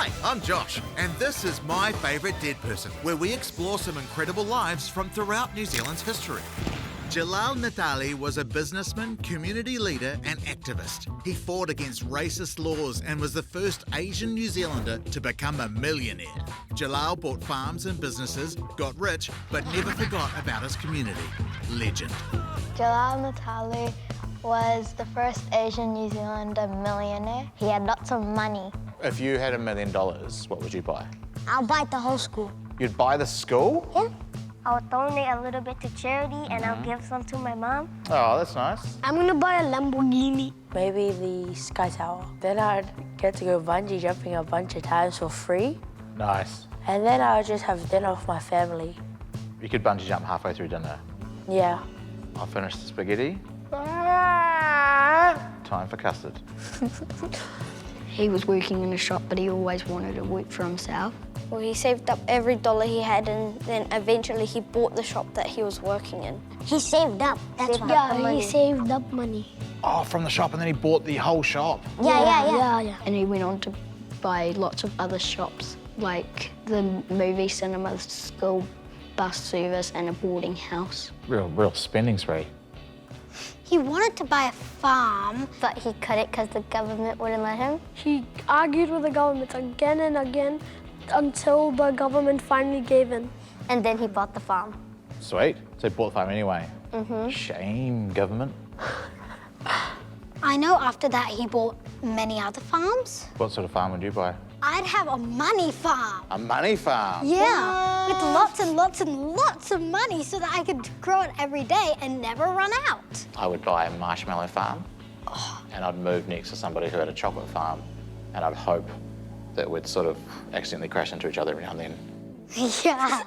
Hi, I'm Josh, and this is My Favourite Dead Person, where we explore some incredible lives from throughout New Zealand's history. Jelal Natali was a businessman, community leader and activist. He fought against racist laws and was the first Asian New Zealander to become a millionaire. Jelal bought farms and businesses, got rich, but never forgot about his community. Legend. Jelal Natali was the first Asian New Zealander millionaire. He had lots of money. If you had $1 million, what would you buy? I'll buy the whole school. You'd buy the school? Yeah. I'll donate a little bit to charity and I'll give some to my mom. Oh, that's nice. I'm gonna buy a Lamborghini. Maybe the Sky Tower. Then I'd get to go bungee jumping a bunch of times for free. Nice. And then I would just have dinner with my family. You could bungee jump halfway through dinner. Yeah. I'll finish the spaghetti. Time for custard. He was working in a shop, but he always wanted to work for himself. Well, he saved up every dollar he had, and then eventually he bought the shop that he was working in. He saved up. That's why. Yeah, he saved up money. Oh, from the shop, and then he bought the whole shop. Yeah. And he went on to buy lots of other shops, like the movie cinema, school bus service, and a boarding house. Real spending spree. He wanted to buy a farm. But he couldn't because the government wouldn't let him. He argued with the government again and again until the government finally gave in. And then he bought the farm. Sweet. So he bought the farm anyway. Shame, government. I know after that he bought many other farms. What sort of farm would you buy? I'd have a money farm. A money farm? Yeah, with lots and lots and lots of money so that I could grow it every day and never run out. I would buy a marshmallow farm, and I'd move next to somebody who had a chocolate farm, and I'd hope that we'd sort of accidentally crash into each other every now and then. Yeah.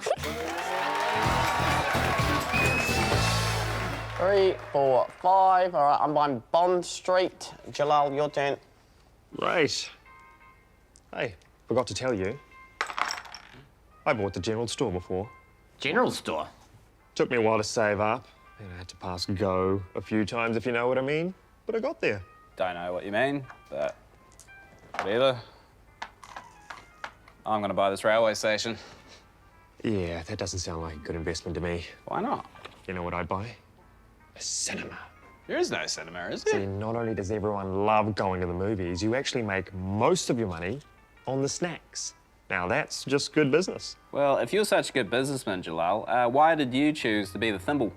3, 4, 5. All right, I'm buying Bond Street. Jelal, your turn. Right. Hey, forgot to tell you. I bought the general store before. General store? Took me a while to save up, and I had to pass go a few times, if you know what I mean. But I got there. Don't know what you mean, but whatever. I'm gonna buy this railway station. Yeah, that doesn't sound like a good investment to me. Why not? You know what I'd buy? A cinema. There is no cinema, is See, there? not only does everyone love going to the movies, you actually make most of your money on the snacks. Now, that's just good business. Well, if you're such a good businessman, Jelal, why did you choose to be the thimble?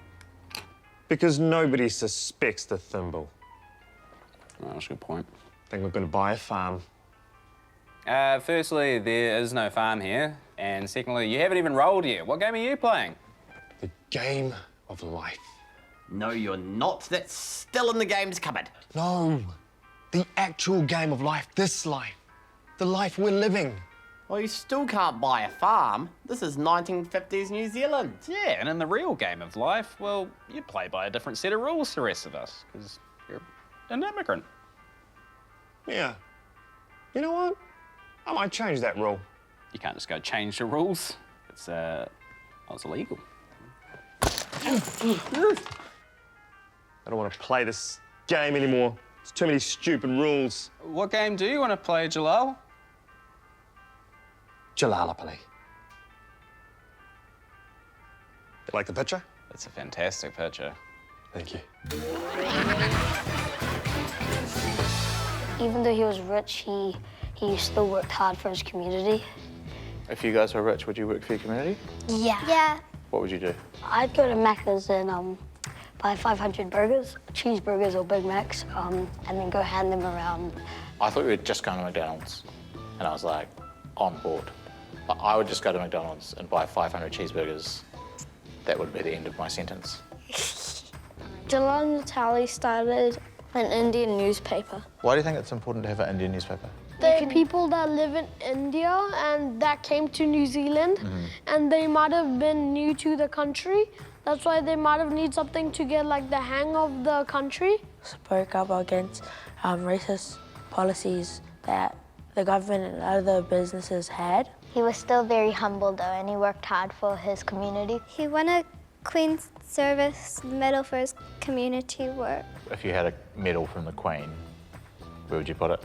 Because nobody suspects the thimble. Oh, that's a good point. I think we're going to buy a farm. Firstly, there is no farm here. And secondly, you haven't even rolled yet. What game are you playing? The game of life. No, you're not. That's still in the games cupboard. No, the actual game of life, this life, the life we're living. Well, you still can't buy a farm. This is 1950s New Zealand. Yeah, and in the real game of life, well, you play by a different set of rules to the rest of us, because you're an immigrant. Yeah. You know what? I might change that rule. You can't just go change the rules. It's illegal. I don't want to play this game anymore. There's too many stupid rules. What game do you want to play, Jelal? Jalalapali. You like the picture? It's a fantastic picture. Thank you. Even though he was rich, he still worked hard for his community. If you guys were rich, would you work for your community? Yeah. What would you do? I'd go to Macca's and buy 500 burgers, cheeseburgers or Big Macs, and then go hand them around. I thought we were just going to McDonald's, and I was like, on board. But I would just go to McDonald's and buy 500 cheeseburgers. That would be the end of my sentence. Jelal Natali started an Indian newspaper. Why do you think it's important to have an Indian newspaper? There are people that live in India and that came to New Zealand, and they might have been new to the country. That's why they might have need something to get like the hang of the country. Spoke up against racist policies that the government and other businesses had. He was still very humble though, and he worked hard for his community. He won a Queen's Service Medal for his community work. If you had a medal from the Queen, where would you put it?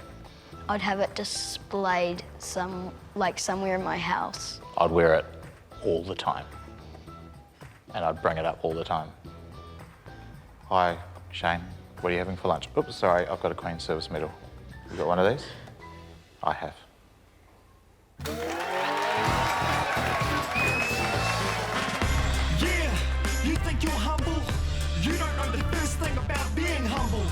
I'd have it displayed somewhere in my house. I'd wear it all the time. And I'd bring it up all the time. Hi, Shane, what are you having for lunch? Oops, sorry, I've got a Queen's Service Medal. You got one of these? I have. Yeah, you think you're humble? You don't know the first thing about being humble.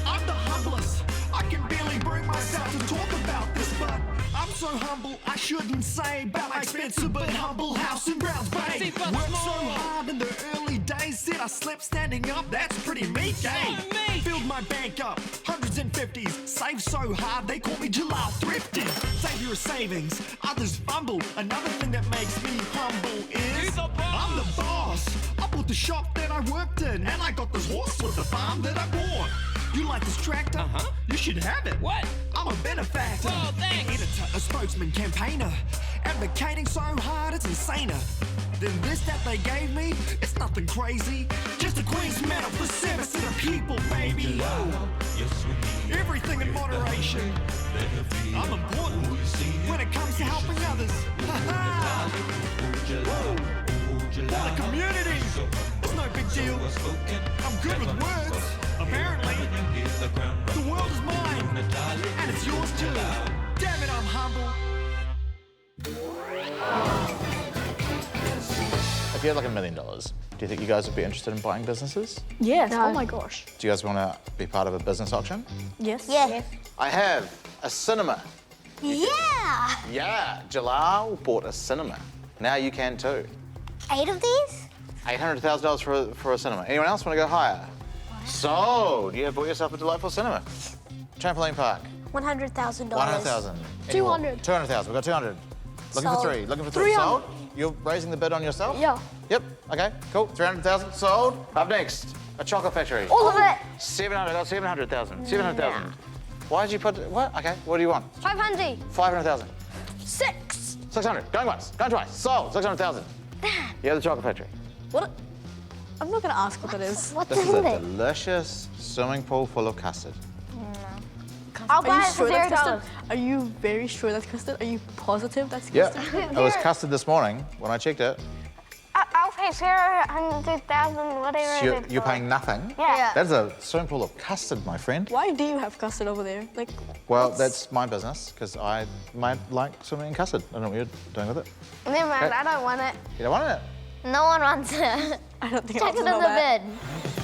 I'm the humblest. I can barely bring myself to talk about this, but I'm so humble I shouldn't say about my expensive but humble house in Browns Bay. Worked so hard in the early days, said I slept standing up, that's pretty meek, eh? Filled my bank up, hundreds and fifties, saved so hard they call me Jelal Thrifty. Savior of savings, others fumble. Another thing that makes me humble is I'm the boss. I bought the shop that I worked in, and I got this horse with the farm that I bought. You like this tractor? You should have it. What? I'm a benefactor. Oh, thanks. Editor, a spokesman, campaigner. Advocating so hard, it's insaner. Then this that they gave me, it's nothing crazy. Just a Queen's Medal for service to the people, baby. Everything in moderation. I'm important when it comes to helping others. The community, it's no big deal. I'm good with words. Apparently, the world is mine, and it's yours too. Damn it, I'm humble. If you had like $1 million, do you think you guys would be interested in buying businesses? Yes, oh my gosh. Do you guys want to be part of a business auction? Yes. Yes. I have a cinema. Yeah! Yeah, Jelal bought a cinema. Now you can too. 8 of these? $800,000 for a cinema. Anyone else want to go higher? Sold. You have bought yourself a delightful cinema. Trampoline park. $100,000. 100,000. 200. 200,000. We've got 200. Looking Sold. for 3. Looking for 3. 300. Sold. You're raising the bid on yourself? Yeah. Yep. Okay. Cool. 300,000. Sold. Up next, a chocolate factory. All of it. 700. Got 700,000. 700,000. Why did you put what? Okay. What do you want? 500. 500,000. 6. 600. Going once. Going twice. Sold. 600,000. You have the chocolate factory. What? I'm not gonna ask what that is. What's This is in a it? delicious swimming pool full of custard. I'll buy it for that's $0. custard? Are you very sure that's custard? Are you positive that's Yep. custard? It was custard this morning when I checked it. I'll pay 100,000, whatever So it is. you're paying nothing? Yeah. That's a swimming pool of custard, my friend. Why do you have custard over there? Like, Well, that's my business, because I might like swimming in custard. I don't know what you're doing with it. Never mind, Okay. I don't want it. You don't want it? No one wants it. I don't think Check I it also in know the that. bed.